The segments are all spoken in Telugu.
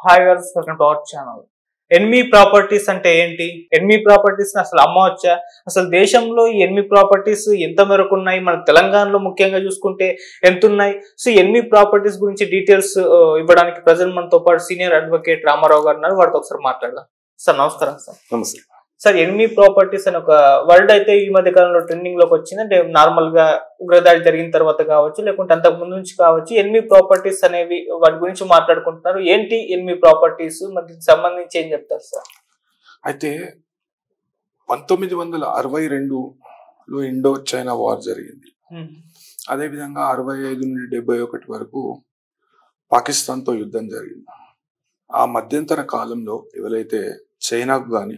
Hi guys, welcome to our channel. Enemy properties అంటే ఏంటి? ఎన్మి ప్రాపర్టీస్ అసలు అమ్మవచ్చా? అసలు దేశంలో ఈ ఎన్మి ప్రాపర్టీస్ ఎంత మేరకు ఉన్నాయి? మన తెలంగాణలో ముఖ్యంగా చూసుకుంటే ఎంత ఉన్నాయి? సో ఎన్మి ప్రాపర్టీస్ గురించి డీటెయిల్స్ ఇవ్వడానికి ప్రజెంట్ మనతో పాటు సీనియర్ అడ్వకేట్ రామారావు గారు ఉన్నారు. వారితో ఒకసారి మాట్లాడదాం. సార్ నమస్కారం. సార్ నమస్తే సార్, ఎన్మి ప్రాపర్టీస్ అని ఒక వర్డ్ అయితే ఈ మధ్య కాలంలో ట్రెండింగ్ లోకి వచ్చింది. అంటే నార్మల్ గా ఉగ్రదాడి జరిగిన తర్వాత కావచ్చు, లేకుంటే అంతకు ముందు నుంచి కావచ్చు, ఎన్మి ప్రాపర్టీస్ అనేవి వాటి గురించి మాట్లాడుకుంటున్నారు. ఏంటి ఎన్మి ప్రాపర్టీస్, మరి దీనికి సంబంధించి ఏం చెప్తారు సార్? అయితే 1962లో ఇండో చైనా వార్ జరిగింది. అదేవిధంగా 65 నుండి 71 వరకు పాకిస్తాన్తో యుద్ధం జరిగింది. ఆ మధ్యంతర కాలంలో ఎవరైతే చైనాకు కానీ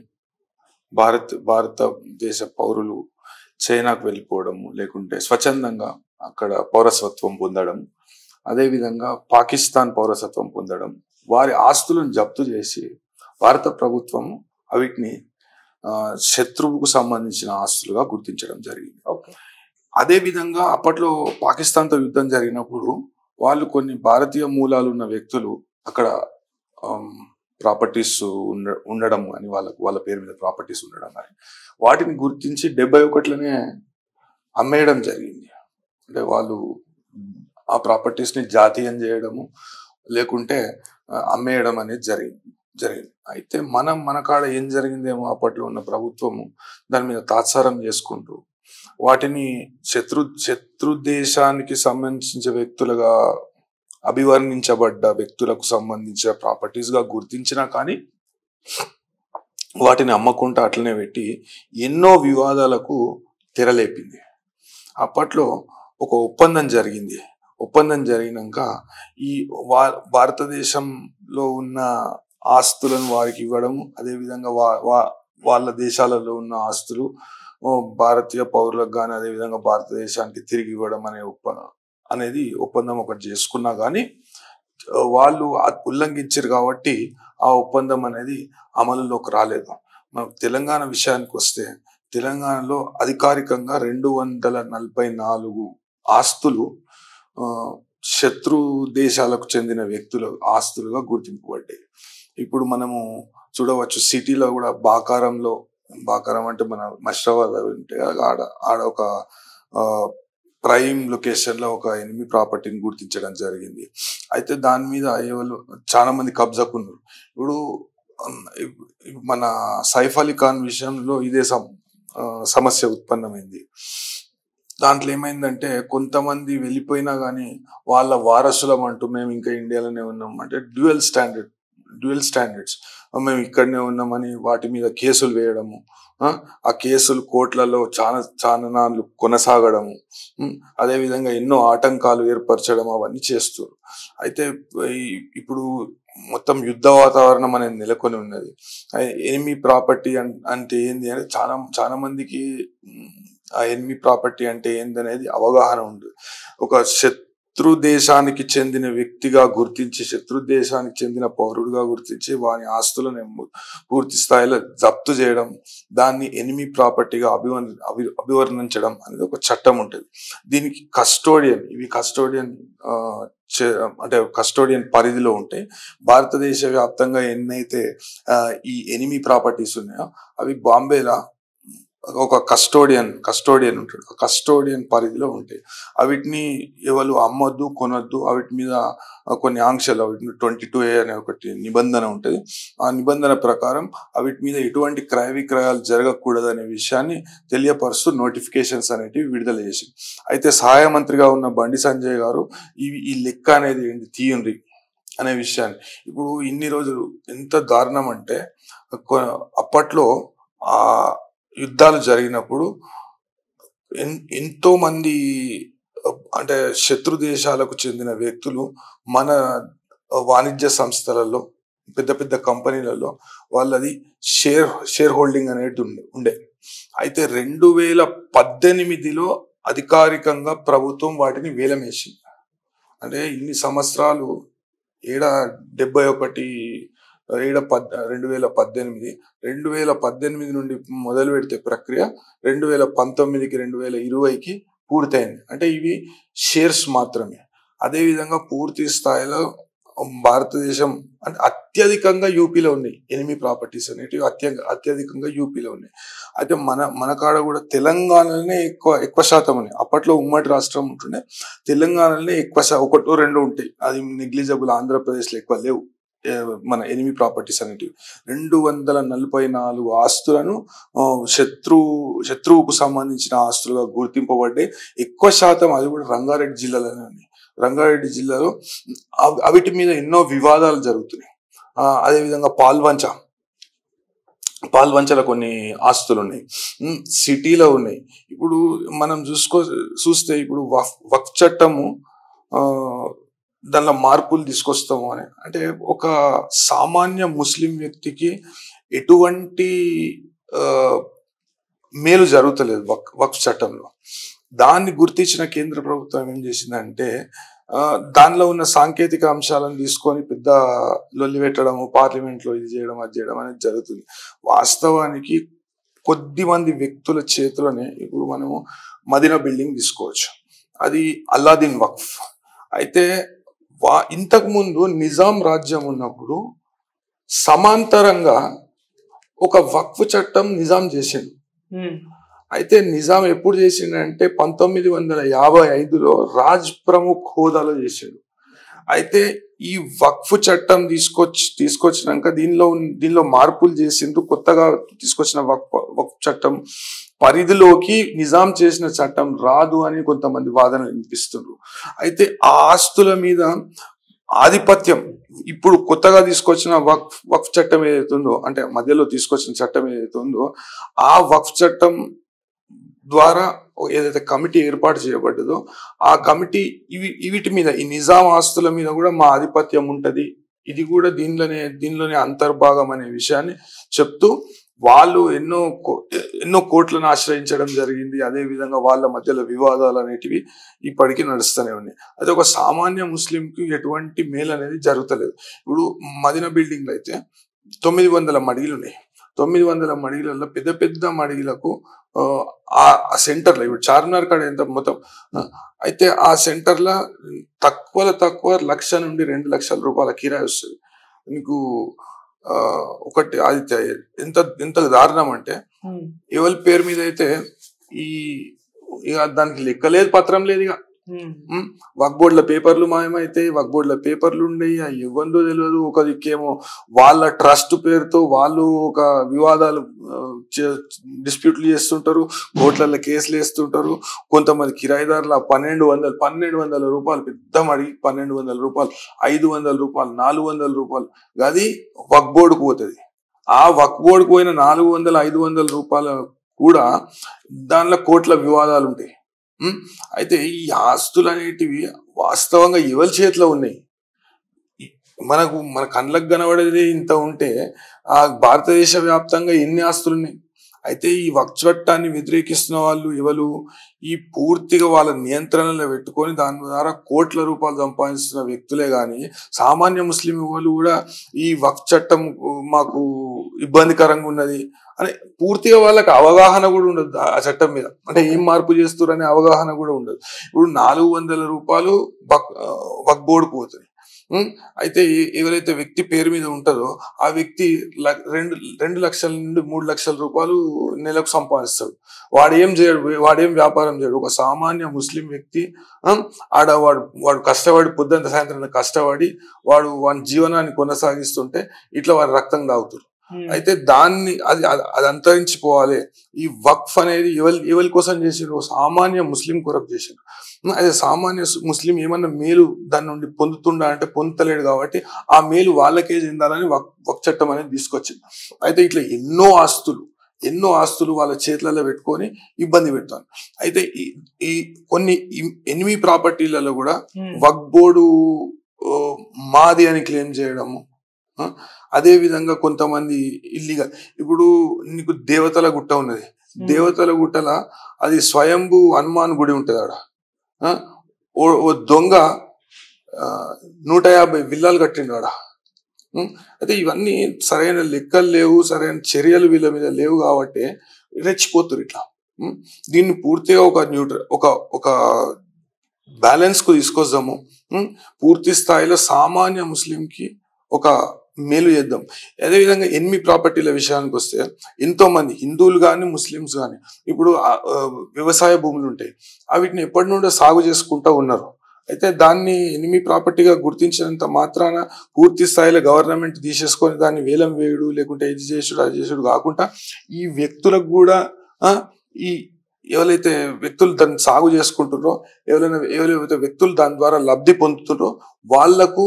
భారతదేశ పౌరులు చైనాకు వెళ్ళిపోవడము, లేకుంటే స్వచ్ఛందంగా అక్కడ పౌరసత్వం పొందడం, అదేవిధంగా పాకిస్తాన్ పౌరసత్వం పొందడం, వారి ఆస్తులను జప్తు చేసి భారత ప్రభుత్వం వీటిని శత్రువుకు సంబంధించిన ఆస్తులుగా గుర్తించడం జరిగింది. అదేవిధంగా అప్పట్లో పాకిస్తాన్తో యుద్ధం జరిగినప్పుడు వాళ్ళు కొన్ని భారతీయ మూలాలు ఉన్న వ్యక్తులు అక్కడ ప్రాపర్టీస్ ఉండడం అని వాళ్ళ పేరు మీద ప్రాపర్టీస్ ఉండడం కానీ వాటిని గుర్తించి 71లోనే అమ్మేయడం జరిగింది. అంటే వాళ్ళు ఆ ప్రాపర్టీస్ని జాతీయం చేయడము, లేకుంటే అమ్మేయడం అనేది జరిగింది. అయితే మన కాడ ఏం జరిగిందేమో అప్పట్లో ఉన్న ప్రభుత్వము దాని మీద తాత్సారం చేసుకుంటూ వాటిని శత్రు దేశానికి సంబంధించిన వ్యక్తులుగా అభివర్ణించబడ్డ వ్యక్తులకు సంబంధించిన ప్రాపర్టీస్ గా గుర్తించినా కానీ వాటిని అమ్మకుండా అట్లనే పెట్టి ఎన్నో వివాదాలకు తెరలేపింది. అప్పట్లో ఒక ఒప్పందం జరిగింది. ఒప్పందం జరిగినాక ఈ భారతదేశంలో ఉన్న ఆస్తులను వారికి ఇవ్వడము, అదేవిధంగా వాళ్ళ దేశాలలో ఉన్న ఆస్తులు భారతీయ పౌరులకు కానీ అదేవిధంగా భారతదేశానికి తిరిగి ఇవ్వడం అనేది ఒప్పందం ఒకటి చేసుకున్నా కానీ వాళ్ళు ఉల్లంఘించారు కాబట్టి ఆ ఒప్పందం అనేది అమలులోకి రాలేదు. మనం తెలంగాణ విషయానికి వస్తే తెలంగాణలో అధికారికంగా 244 ఆస్తులు శత్రు దేశాలకు చెందిన వ్యక్తుల ఆస్తులుగా గుర్తింపబడ్డాయి. ఇప్పుడు మనము చూడవచ్చు, సిటీలో కూడా బాకారం అంటే మన మషరాబాద్ ఉంటే ఆడ ఒక ప్రైమ్ లొకేషన్ లో ఒక ఎనిమి ప్రాపర్టీని గుర్తించడం జరిగింది. అయితే దాని మీద చాలా మంది కబ్జాకున్నారు. ఇప్పుడు మన సైఫ్ అలీ ఖాన్ విషయంలో ఇదే సమస్య ఉత్పన్నమైంది. దాంట్లో ఏమైందంటే కొంతమంది వెళ్ళిపోయినా కానీ వాళ్ళ వారసులం అంటూ మేము ఇంకా ఇండియాలోనే ఉన్నాం అంటే డ్యూయల్ స్టాండర్డ్స్ మేము ఇక్కడనే ఉన్నామని వాటి మీద కేసులు వేయడము, ఆ కేసులు కోర్టులలో చాలా నాళ్ళు కొనసాగడము, అదేవిధంగా ఎన్నో ఆటంకాలు ఏర్పరచడం అవన్నీ చేస్తారు. అయితే ఇప్పుడు మొత్తం యుద్ధ వాతావరణం అనేది నెలకొని ఉన్నది. ఎనిమి ప్రాపర్టీ అంటే ఏంది అని చాలా మందికి ఆ ఎనిమి ప్రాపర్టీ అంటే ఏంది అనేది అవగాహన ఉంది. ఒక శత్రు దేశానికి చెందిన వ్యక్తిగా గుర్తించి, శత్రు దేశానికి చెందిన పౌరుడిగా గుర్తించి వాని ఆస్తులను పూర్తి స్థాయిలో జప్తు చేయడం, దాన్ని ఎనిమి ప్రాపర్టీగా అభివర్ణించడం అనేది ఒక చట్టం ఉంటుంది. దీనికి కస్టోడియన్ పరిధిలో ఉంటే భారతదేశ వ్యాప్తంగా ఎన్నైతే ఈ ఎనిమి ప్రాపర్టీస్ ఉన్నాయో అవి బాంబేలో ఒక కస్టోడియన్ ఉంటాడు. ఆ కస్టోడియన్ పరిధిలో ఉంటాయి. వీటిని ఎవరు అమ్మొద్దు, కొనొద్దు, వీటి మీద కొన్ని ఆంక్షలు, వీటిని 22A అనే ఒకటి నిబంధన ఉంటుంది. ఆ నిబంధన ప్రకారం వీటి మీద ఎటువంటి క్రయ విక్రయాలు జరగకూడదు అనే విషయాన్ని తెలియపరుస్తూ నోటిఫికేషన్స్ అనేటివి విడుదల చేసింది. అయితే సహాయ మంత్రిగా ఉన్న బండి సంజయ్ గారు ఈ లెక్క అనేది ఏంటి తీయండి అనే విషయాన్ని, ఇప్పుడు ఇన్ని రోజులు ఎంత దారుణం అంటే అప్పట్లో ఆ యుద్ధాలు జరిగినప్పుడు ఎంతో మంది అంటే శత్రు దేశాలకు చెందిన వ్యక్తులు మన వాణిజ్య సంస్థలలో, పెద్ద పెద్ద కంపెనీలలో వాళ్ళది షేర్ హోల్డింగ్ అనేది ఉండే. అయితే 2018లో అధికారికంగా ప్రభుత్వం వాటిని వేలం వేసింది. అంటే ఇన్ని సంవత్సరాలు 2018 నుండి మొదలు పెడితే ప్రక్రియ 2019కి 2020కి పూర్తయింది. అంటే ఇవి షేర్స్ మాత్రమే. అదేవిధంగా పూర్తి స్థాయిలో భారతదేశం అంటే అత్యధికంగా యూపీలో ఉన్నాయి ఎనిమీ ప్రాపర్టీస్ అనేటివి అత్యధికంగా యూపీలో ఉన్నాయి. అయితే మన కాడ కూడా తెలంగాణలోనే ఎక్కువ శాతం ఉన్నాయి. అప్పట్లో ఉమ్మడి రాష్ట్రం ఉంటుండే, తెలంగాణలోనే ఎక్కువ ఒకటో రెండో ఉంటాయి. అది నెగ్లిజబుల్. ఆంధ్రప్రదేశ్లో ఎక్కువ లేవు మన ఎనిమీ ప్రాపర్టీస్ అనేటివి. 244 ఆస్తులను శత్రువుకు సంబంధించిన ఆస్తులుగా గుర్తింపబడ్డాయి. ఎక్కువ శాతం అది కూడా రంగారెడ్డి జిల్లాలోనే ఉన్నాయి. రంగారెడ్డి జిల్లాలో అవిటి మీద ఎన్నో వివాదాలు జరుగుతున్నాయి. అదేవిధంగా పాల్వంచలో కొన్ని ఆస్తులు ఉన్నాయి, సిటీలో ఉన్నాయి. ఇప్పుడు మనం చూస్తే ఇప్పుడు వక్ఫ్ చట్టము దానిలో మార్పులు తీసుకొస్తాము అని అంటే ఒక సామాన్య ముస్లిం వ్యక్తికి ఎటువంటి మేలు జరుగుతలేదు వక్ఫ్ చట్టంలో. దాన్ని గుర్తించిన కేంద్ర ప్రభుత్వం ఏం చేసిందంటే దానిలో ఉన్న సాంకేతిక అంశాలను తీసుకొని పెద్ద లొల్లి పెట్టడము, పార్లమెంట్లో ఇది చేయడం అది చేయడం అనేది జరుగుతుంది. వాస్తవానికి కొద్ది మంది వ్యక్తుల చేతిలోనే ఇప్పుడు మనము మదీనా బిల్డింగ్ తీసుకోవచ్చు. అది అల్లాదీన్ వక్ఫ్. అయితే ఇంతకు ముందు నిజాం రాజ్యం ఉన్నప్పుడు సమాంతరంగా ఒక వక్ఫ్ చట్టం నిజాం చేసిండు. అయితే నిజాం ఎప్పుడు చేసిండంటే 1955లో రాజ్ ప్రముఖ్ హోదాలో చేసిండు. అయితే ఈ వక్ఫ్ చట్టం తీసుకొచ్చినాక దీనిలో మార్పులు చేసిండ్రు. కొత్తగా తీసుకొచ్చిన వక్ఫ్ చట్టం పరిధిలోకి నిజాం చేసిన చట్టం రాదు అని కొంతమంది వాదన వినిపిస్తున్నారు. అయితే ఆ ఆస్తుల మీద ఆధిపత్యం ఇప్పుడు కొత్తగా తీసుకొచ్చిన వక్ఫ్ చట్టం ఏదైతే ఉందో, అంటే మధ్యలో తీసుకొచ్చిన చట్టం ఏదైతే ఉందో, ఆ వక్ఫ్ చట్టం ద్వారా ఏదైతే కమిటీ ఏర్పాటు చేయబడ్డదో ఆ కమిటీ వీటి మీద, ఈ నిజాం ఆస్తుల మీద కూడా మా ఆధిపత్యం ఉంటది, ఇది కూడా దీనిలోనే అంతర్భాగం అనే విషయాన్ని చెప్తూ వాళ్ళు ఎన్నో కోట్లను ఆశ్రయించడం జరిగింది. అదే విధంగా వాళ్ళ మధ్యలో వివాదాలు అనేటివి ఇప్పటికీ నడుస్తూనే ఉన్నాయి. అదే ఒక సామాన్య ముస్లింకి ఎటువంటి మేలు అనేది జరుగుతలేదు. ఇప్పుడు మదీనా బిల్డింగ్లో అయితే 900 మడిగలు ఉన్నాయి. 900 మడిగలలో పెద్ద పెద్ద మడిగలకు ఆ సెంటర్లో ఇప్పుడు చార్మినార్ కాడ ఎంత మొత్తం, అయితే ఆ సెంటర్లో తక్కువ 1,00,000 నుండి 2 లక్షల రూపాయల కిరాయి వస్తుంది. నీకు ఒకటి అది ఎంత దారుణం అంటే ఎవరి పేరు మీద అయితే ఇక దానికి లెక్క లేదు, పత్రం లేదు. ఇక వక్ఫ్ బోర్డుల పేపర్లు మాయమైతాయి, వక్ఫ్ బోర్డుల పేపర్లు ఉండయి, ఇవ్వందో తెలియదు. ఒక దిక్కేమో వాళ్ళ ట్రస్ట్ పేరుతో వాళ్ళు ఒక వివాదాలు డిస్ప్యూట్లు చేస్తుంటారు, కోర్టులలో కేసులు వేస్తుంటారు. కొంతమంది కిరాయిదారుల 1200 రూపాయలు పెద్ద మడిగి 1200 రూపాయలు, 500 రూపాయలు, 400 రూపాయలు అది వక్ఫ్ బోర్డుకు పోతుంది. ఆ వక్ఫ్ బోర్డుకు పోయిన 400-500 రూపాయలు కూడా దానిలో కోట్ల వివాదాలు ఉంటాయి. అయితే ఈ ఆస్తులు అనేటివి వాస్తవంగా ఎవరి చేతిలో ఉన్నాయి? మన కళ్ళకు కనబడేది ఇంత ఉంటే ఆ భారతదేశ వ్యాప్తంగా ఎన్ని ఆస్తులు ఉన్నాయి? అయితే ఈ వక్ఫ్ చట్టాన్ని వ్యతిరేకిస్తున్న వాళ్ళు ఎవరు? ఈ పూర్తిగా వాళ్ళ నియంత్రణలో పెట్టుకొని దాని ద్వారా కోట్ల రూపాయలు సంపాదిస్తున్న వ్యక్తులే గాని సామాన్య ముస్లిం వాళ్ళు కూడా ఈ వక్ఫ్ చట్టం మాకు ఇబ్బందికరంగా ఉన్నది అని పూర్తిగా వాళ్ళకి అవగాహన కూడా ఉండదు. ఆ చట్టం మీద అంటే ఏం మార్పు చేస్తారు అనే అవగాహన కూడా ఉండదు. ఇప్పుడు 400 రూపాయలు వక్ఫ్ బోర్డుకు పోతుంది. అయితే ఎవరైతే వ్యక్తి పేరు మీద ఉంటుందో ఆ వ్యక్తి 2 లక్షల నుండి 3 లక్షల రూపాయలు నెలకు సంపాదిస్తాడు. వాడేం వ్యాపారం చేయడు. ఒక సామాన్య ముస్లిం వ్యక్తి వాడు కష్టపడి పొద్దుంత సాయంత్రం కష్టపడి వాడి జీవనాన్ని కొనసాగిస్తుంటే ఇట్లా వాడు రక్తం తాగుతారు. అయితే అది అంతరించిపోవాలి. ఈ వక్ఫ్ అనేది ఎవరి కోసం చేసిండ్రు? సామాన్య ముస్లిం కొరకు చేసిండ్రు. అదే సామాన్య ముస్లిం ఏమన్నా మేలు దాని నుండి పొందుతుండా అంటే పొందలేడు. కాబట్టి ఆ మేలు వాళ్ళకే చెందాలని వక్ఫ్ చట్టం అనేది తీసుకొచ్చింది. అయితే ఇట్లా ఎన్నో ఆస్తులు వాళ్ళ చేతులలో పెట్టుకొని ఇబ్బంది పెడతాను. అయితే ఈ కొన్ని ఎనిమీ ప్రాపర్టీలలో కూడా వక్ఫ్ బోర్డు మాది అని క్లెయిమ్ చేయడము, అదే విధంగా కొంతమంది ఇల్లీగల్. ఇప్పుడు నీకు దేవతల గుట్ట ఉన్నది, దేవతల గుట్టల అది స్వయంభూ హనుమాన్ గుడి ఉంటది. ఆడ ఓ దొంగ 150 విల్లాలు కట్టిండు ఆడ. అయితే ఇవన్నీ సరైన లెక్కలు లేవు, సరైన చర్యలు వీళ్ళ మీద లేవు కాబట్టి రెచ్చిపోతురు ఇట్లా. దీన్ని పూర్తిగా ఒక బ్యాలెన్స్ కు తీసుకొద్దాము. పూర్తి స్థాయిలో సామాన్య ముస్లింకి ఒక మేలు చేద్దాం. అదేవిధంగా ఎన్మి ప్రాపర్టీల విషయానికి వస్తే ఎంతో మంది హిందువులు కానీ ముస్లిమ్స్ కానీ ఇప్పుడు వ్యవసాయ భూములు ఉంటాయి, వీటిని ఎప్పటి నుండో సాగు చేసుకుంటూ ఉన్నారు. అయితే దాన్ని ఎనిమి ప్రాపర్టీగా గుర్తించినంత మాత్రాన పూర్తి స్థాయిలో గవర్నమెంట్ తీసేసుకొని దాన్ని వేలం వేయడు లేకుంటే ఇది చేసుడు అది చేసుడు కాకుండా ఈ వ్యక్తులకు కూడా ఈ ఎవరైతే వ్యక్తులు దాన్ని సాగు చేసుకుంటున్నారో ఎవరైతే వ్యక్తులు దాని ద్వారా లబ్ధి పొందుతున్నారో వాళ్లకు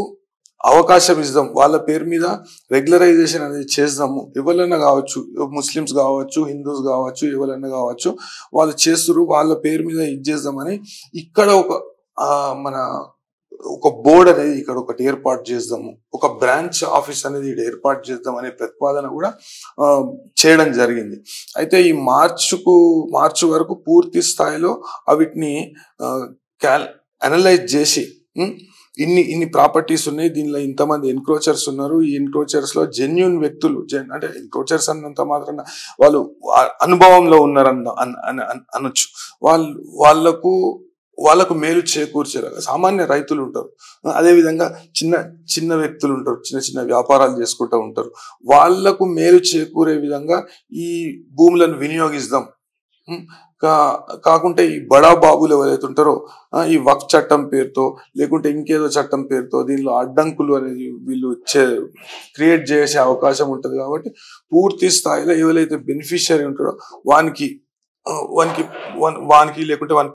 అవకాశం ఇద్దాం, వాళ్ళ పేరు మీద రెగ్యులరైజేషన్ అనేది చేద్దాము. ఎవరైనా కావచ్చు, ముస్లిమ్స్ కావచ్చు, హిందూస్ కావచ్చు, ఎవరైనా కావచ్చు, వాళ్ళు చేస్తున్నారు, వాళ్ళ పేరు మీద ఇది చేద్దామని ఇక్కడ మన ఒక బోర్డు అనేది ఇక్కడ ఒకటి ఏర్పాటు చేద్దాము, ఒక బ్రాంచ్ ఆఫీస్ అనేది ఇక్కడ ఏర్పాటు చేద్దాం అనే ప్రతిపాదన కూడా చేయడం జరిగింది. అయితే ఈ మార్చు వరకు పూర్తి స్థాయిలో వీటిని అనలైజ్ చేసి ఇన్ని ప్రాపర్టీస్ ఉన్నాయి, దీనిలో ఇంతమంది ఎన్క్రోచర్స్ ఉన్నారు, ఈ ఎన్క్రోచర్స్ లో జెన్యూన్ వ్యక్తులు అంటే ఎన్క్రోచర్స్ అన్నంత మాత్రాన వాళ్ళు అనుభవంలో ఉన్నారన్న అనొచ్చు, వాళ్ళకు మేలు చేకూర్చేలాగా సామాన్య రైతులు ఉంటారు, అదేవిధంగా చిన్న వ్యక్తులు ఉంటారు, చిన్న వ్యాపారాలు చేసుకుంటూ ఉంటారు, వాళ్లకు మేలు చేకూరే విధంగా ఈ భూములను వినియోగిస్తాం. కాకుంటే ఈ బడా బాబులు ఎవరైతే ఉంటారో ఈ వక్ఫ్ చట్టం పేరుతో లేకుంటే ఇంకేదో చట్టం పేరుతో దీనిలో అడ్డంకులు అనేది వీళ్ళు క్రియేట్ చేసే అవకాశం ఉంటుంది. కాబట్టి పూర్తి స్థాయిలో ఎవరైతే బెనిఫిషియరీ ఉంటారో వానికి లేకుంటే